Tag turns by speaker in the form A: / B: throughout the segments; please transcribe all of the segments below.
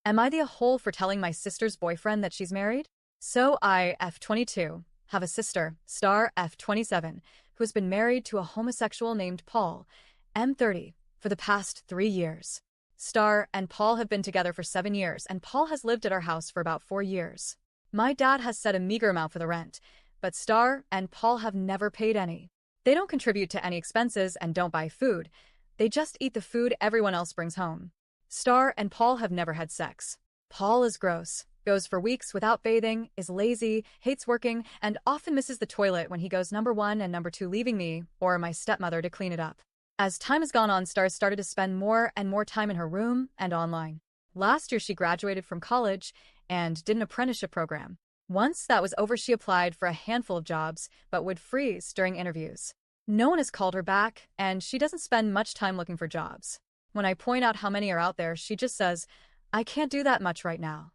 A: Am I the a-hole for telling my sister's boyfriend that she's married? So I, F22, have a sister, star F27, who has been married to a homosexual named Paul, M30, for the past 3 years. Star and Paul have been together for 7 years, and Paul has lived at our house for about 4 years. My dad has set a meager amount for the rent, but Star and Paul have never paid any. They don't contribute to any expenses and don't buy food. They just eat the food everyone else brings home. Star and Paul have never had sex. Paul is gross, goes for weeks without bathing, is lazy, hates working, and often misses the toilet when he goes number 1 and number 2, leaving me or my stepmother to clean it up. As time has gone on, Star started to spend more and more time in her room and online. Last year she graduated from college and did an apprenticeship program. Once that was over, she applied for a handful of jobs, but would freeze during interviews. No one has called her back, and she doesn't spend much time looking for jobs. When I point out how many are out there, she just says, "I can't do that much right now."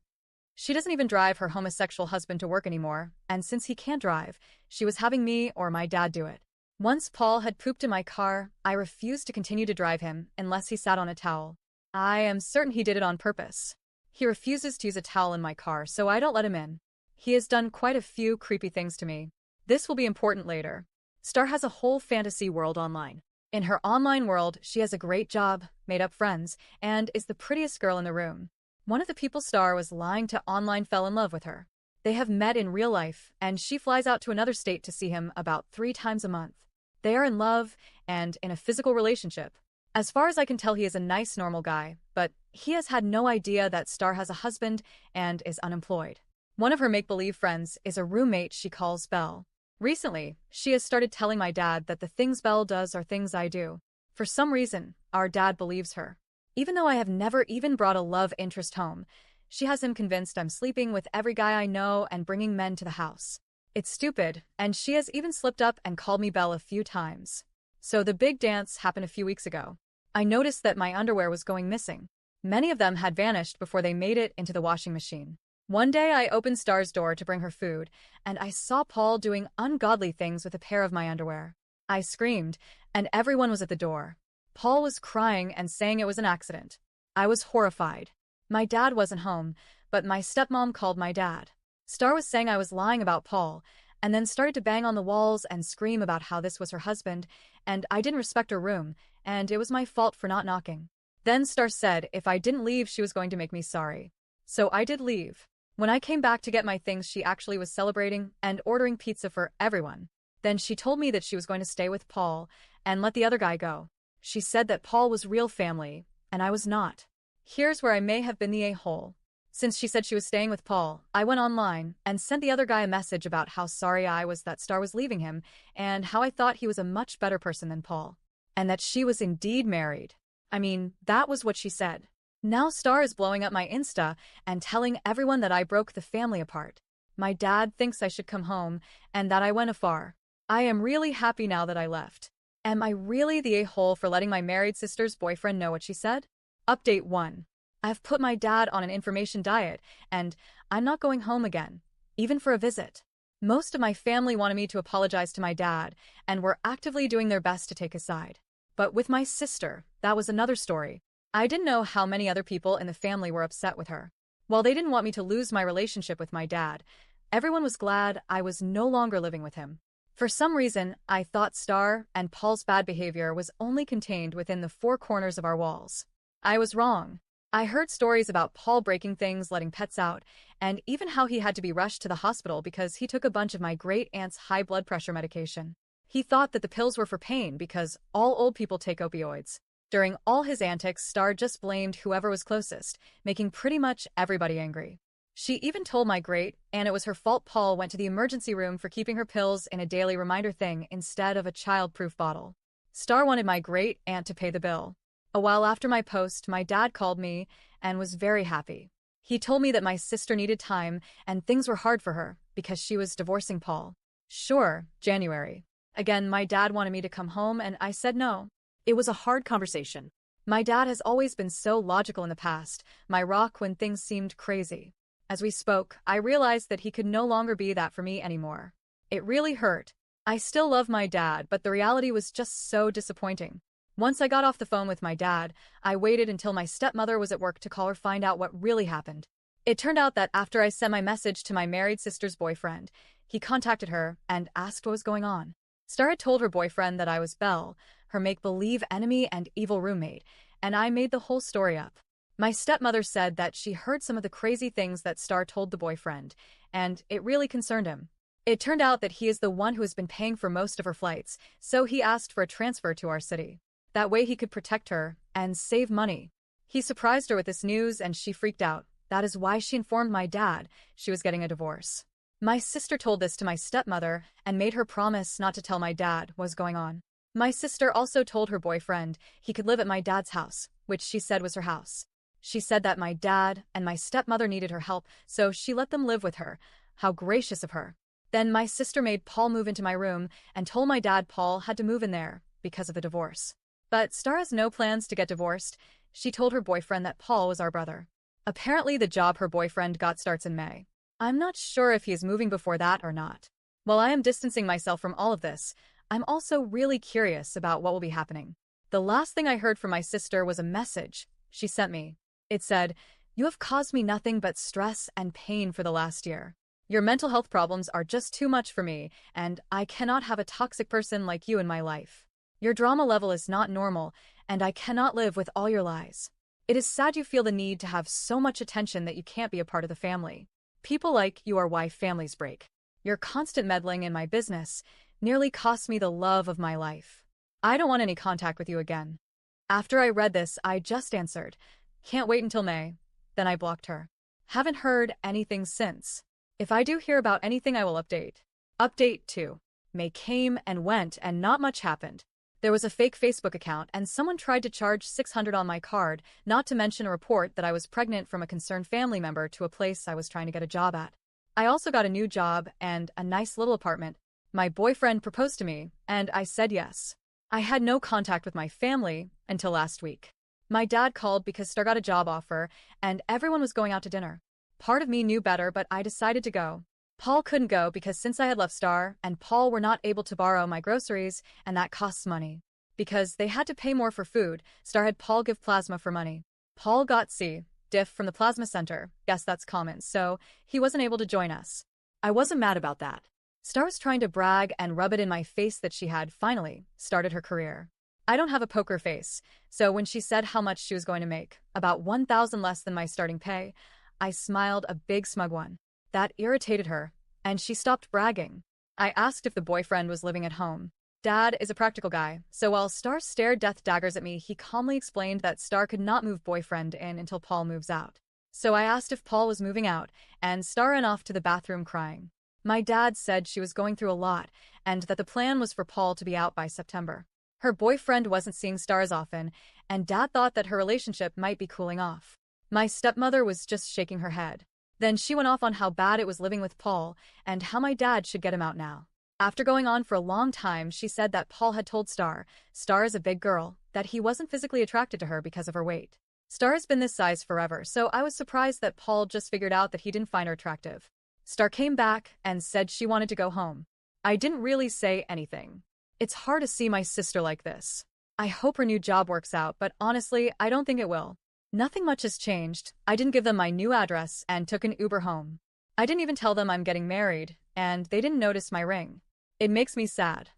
A: She doesn't even drive her homosexual husband to work anymore, and since he can't drive, she was having me or my dad do it. Once Paul had pooped in my car, I refused to continue to drive him unless he sat on a towel. I am certain he did it on purpose. He refuses to use a towel in my car, so I don't let him in. He has done quite a few creepy things to me. This will be important later. Star has a whole fantasy world online. In her online world, she has a great job, made up friends, and is the prettiest girl in the room. One of the people Star was lying to online fell in love with her. They have met in real life, and she flies out to another state to see him about 3 times a month. They are in love and in a physical relationship. As far as I can tell, he is a nice, normal guy, but he has had no idea that Star has a husband and is unemployed. One of her make-believe friends is a roommate she calls Belle. Recently, she has started telling my dad that the things Belle does are things I do. For some reason, our dad believes her. Even though I have never even brought a love interest home, she has him convinced I'm sleeping with every guy I know and bringing men to the house. It's stupid, and she has even slipped up and called me Belle a few times. So the big dance happened a few weeks ago. I noticed that my underwear was going missing. Many of them had vanished before they made it into the washing machine. One day I opened Star's door to bring her food, and I saw Paul doing ungodly things with a pair of my underwear. I screamed, and everyone was at the door. Paul was crying and saying it was an accident. I was horrified. My dad wasn't home, but my stepmom called my dad. Star was saying I was lying about Paul, and then started to bang on the walls and scream about how this was her husband, and I didn't respect her room, and it was my fault for not knocking. Then Star said if I didn't leave, she was going to make me sorry. So I did leave. When I came back to get my things, she actually was celebrating and ordering pizza for everyone. Then she told me that she was going to stay with Paul and let the other guy go. She said that Paul was real family, and I was not. Here's where I may have been the a-hole. Since she said she was staying with Paul, I went online and sent the other guy a message about how sorry I was that Star was leaving him and how I thought he was a much better person than Paul. And that she was indeed married. I mean, that was what she said. Now Star is blowing up my Insta and telling everyone that I broke the family apart. My dad thinks I should come home and that I went afar. I am really happy now that I left. Am I really the a-hole for letting my married sister's boyfriend know what she said? Update 1. I've put my dad on an information diet, and I'm not going home again, even for a visit. Most of my family wanted me to apologize to my dad, and were actively doing their best to take his side. But with my sister, that was another story. I didn't know how many other people in the family were upset with her. While they didn't want me to lose my relationship with my dad, everyone was glad I was no longer living with him. For some reason, I thought Star and Paul's bad behavior was only contained within the 4 corners of our walls. I was wrong. I heard stories about Paul breaking things, letting pets out, and even how he had to be rushed to the hospital because he took a bunch of my great-aunt's high blood pressure medication. He thought that the pills were for pain because all old people take opioids. During all his antics, Star just blamed whoever was closest, making pretty much everybody angry. She even told my great-aunt it was her fault Paul went to the emergency room for keeping her pills in a daily reminder thing instead of a child-proof bottle. Star wanted my great-aunt to pay the bill. A while after my post, my dad called me and was very happy. He told me that my sister needed time and things were hard for her because she was divorcing Paul. Sure, January. Again, my dad wanted me to come home and I said no. It was a hard conversation. My dad has always been so logical in the past, my rock when things seemed crazy. As we spoke, I realized that he could no longer be that for me anymore. It really hurt. I still love my dad, but the reality was just so disappointing. Once I got off the phone with my dad, I waited until my stepmother was at work to call her find out what really happened. It turned out that after I sent my message to my married sister's boyfriend, he contacted her and asked what was going on. Star had told her boyfriend that I was Belle, her make-believe enemy and evil roommate, and I made the whole story up. My stepmother said that she heard some of the crazy things that Star told the boyfriend, and it really concerned him. It turned out that he is the one who has been paying for most of her flights, so he asked for a transfer to our city. That way he could protect her and save money. He surprised her with this news and she freaked out. That is why she informed my dad she was getting a divorce. My sister told this to my stepmother and made her promise not to tell my dad what was going on. My sister also told her boyfriend he could live at my dad's house, which she said was her house. She said that my dad and my stepmother needed her help, so she let them live with her. How gracious of her. Then my sister made Paul move into my room and told my dad Paul had to move in there because of the divorce. But Star has no plans to get divorced. She told her boyfriend that Paul was our brother. Apparently the job her boyfriend got starts in May. I'm not sure if he is moving before that or not. While I am distancing myself from all of this, I'm also really curious about what will be happening. The last thing I heard from my sister was a message she sent me. It said, "You have caused me nothing but stress and pain for the last year. Your mental health problems are just too much for me, and I cannot have a toxic person like you in my life. Your drama level is not normal, and I cannot live with all your lies. It is sad you feel the need to have so much attention that you can't be a part of the family. People like you are why families break. Your constant meddling in my business nearly cost me the love of my life. I don't want any contact with you again." After I read this, I just answered, "Can't wait until May." Then I blocked her. Haven't heard anything since. If I do hear about anything, I will update. Update 2. May came and went and not much happened. There was a fake Facebook account and someone tried to charge $600 on my card, not to mention a report that I was pregnant from a concerned family member to a place I was trying to get a job at. I also got a new job and a nice little apartment. My boyfriend proposed to me, and I said yes. I had no contact with my family until last week. My dad called because Star got a job offer, and everyone was going out to dinner. Part of me knew better, but I decided to go. Paul couldn't go because since I had left Star and Paul were not able to borrow my groceries, and that costs money. Because they had to pay more for food, Star had Paul give plasma for money. Paul got diff from the plasma center. Guess that's common, so he wasn't able to join us. I wasn't mad about that. Star was trying to brag and rub it in my face that she had, finally, started her career. I don't have a poker face, so when she said how much she was going to make, about $1,000 less than my starting pay, I smiled a big smug one. That irritated her, and she stopped bragging. I asked if the boyfriend was living at home. Dad is a practical guy, so while Star stared death daggers at me, he calmly explained that Star could not move boyfriend in until Paul moves out. So I asked if Paul was moving out, and Star ran off to the bathroom crying. My dad said she was going through a lot, and that the plan was for Paul to be out by September. Her boyfriend wasn't seeing Star as often, and Dad thought that her relationship might be cooling off. My stepmother was just shaking her head. Then she went off on how bad it was living with Paul, and how my dad should get him out now. After going on for a long time, she said that Paul had told Star is a big girl, that he wasn't physically attracted to her because of her weight. Star has been this size forever, so I was surprised that Paul just figured out that he didn't find her attractive. Star came back and said she wanted to go home. I didn't really say anything. It's hard to see my sister like this. I hope her new job works out, but honestly, I don't think it will. Nothing much has changed. I didn't give them my new address and took an Uber home. I didn't even tell them I'm getting married, and they didn't notice my ring. It makes me sad.